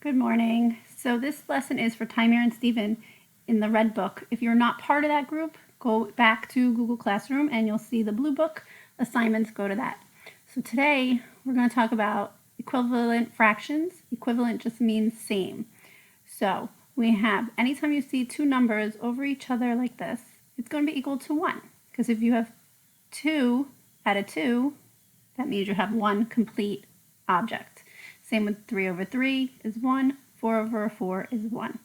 Good morning. So this lesson is for Tymer and Stephen in the red book. If you're not part of that group, go back to Google Classroom and you'll see the blue book. Assignments, go to that. So today we're going to talk about equivalent fractions. Equivalent just means same. So we have, anytime you see two numbers over each other like this, it's going to be equal to 1. Because if you have 2 out of 2, that means you have one complete object. Same with 3 over 3 is 1, 4 over 4 is 1.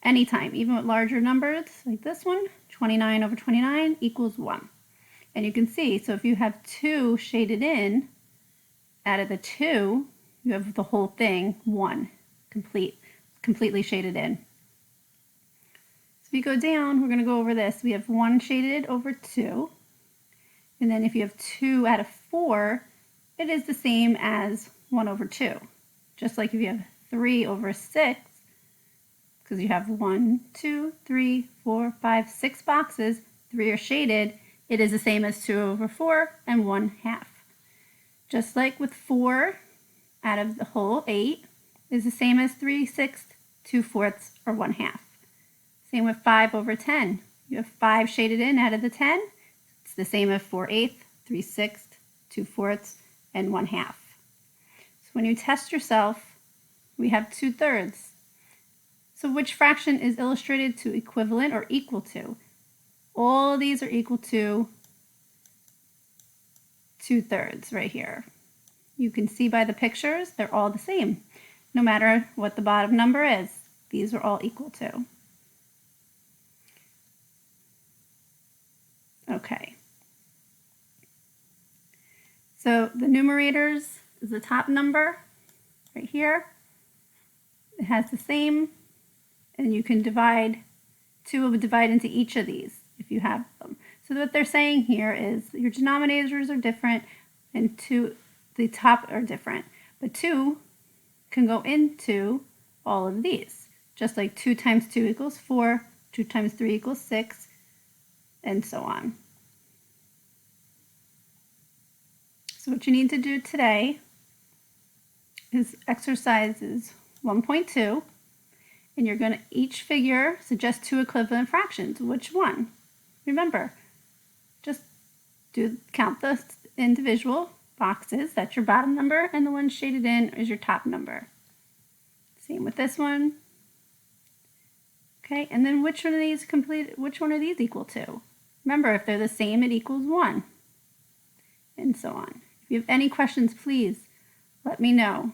Anytime, even with larger numbers like this one, 29 over 29 equals 1. And you can see, so if you have 2 shaded in, out of the 2, you have the whole thing 1, completely shaded in. So if you go down, we're going to go over this. We have 1 shaded over 2. And then if you have 2 out of 4, it is the same as 1 over 2. Just like if you have 3 over 6, because you have 1, 2, 3, 4, 5, 6 boxes, 3 are shaded, it is the same as 2 over 4 and 1/2. Just like with 4 out of the whole 8 is the same as 3/6, 2/4, or 1/2. Same with 5 over 10. You have 5 shaded in out of the 10. It's the same as 4/8, 3/6, 2/4, and 1/2. So when you test yourself, we have 2/3. So which fraction is illustrated to equivalent or equal to? All of these are equal to 2/3 right here. You can see by the pictures, they're all the same. No matter what the bottom number is, these are all equal to. Okay. So the numerators is the top number right here. It has the same, and you can divide, 2 will divide into each of these if you have them. So what they're saying here is your denominators are different and the top are different, but 2 can go into all of these, just like 2 times 2 equals 4, 2 times 3 equals 6, and so on. So what you need to do today is exercises 1.2, and you're going to each figure suggest 2 equivalent fractions. Which one? Remember, just count the individual boxes. That's your bottom number, and the one shaded in is your top number. Same with this one. Okay, and then which one of these are these equal to? Remember, if they're the same, it equals 1, and so on. If you have any questions, please let me know.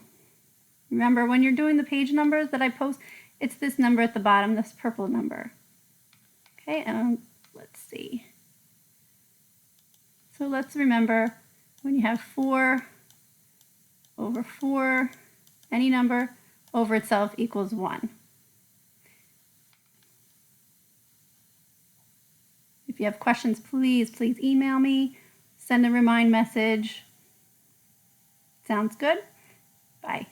Remember, when you're doing the page numbers that I post, it's this number at the bottom, this purple number. Okay, let's see. So let's remember, when you have 4 over 4, any number over itself equals 1. If you have questions, please email me, send a remind message. Sounds good? Bye.